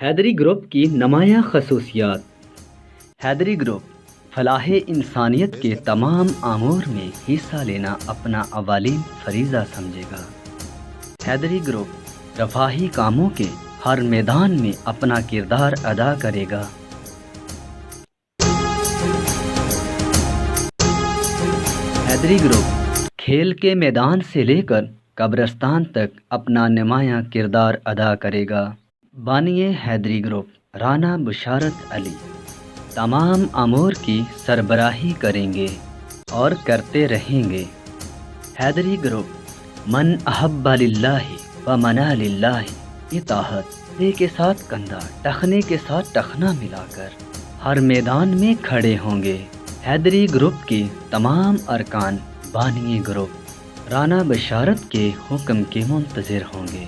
حیدری group کی نمایاں خصوصیات۔ حیدری گروپ فلاح انسانیت کے تمام امور میں حصہ لینا اپنا اولین فریضہ سمجھے گا۔ حیدری گروپ رفاہی کاموں کے ہر میدان میں اپنا کردار ادا کرے گا۔ حیدری گروپ کھیل کے میدان سے لے کر قبرستان تک اپنا نمایاں کردار ادا کرے گا۔ بانی حیدری گروپ رانا بشارت علی تمام امور کی سربراہی کریں گے اور کرتے رہیں گے۔ حیدری گروپ من احب للہ و منا للہ اطاعت کندھے کے ساتھ کندھا ٹخنے کے ساتھ ٹخنا ملا کر ہر میدان میں کھڑے ہوں گے۔ حیدری گروپ کے تمام ارکان بانی گروپ رانا بشارت کے حکم کے منتظر ہوں گے۔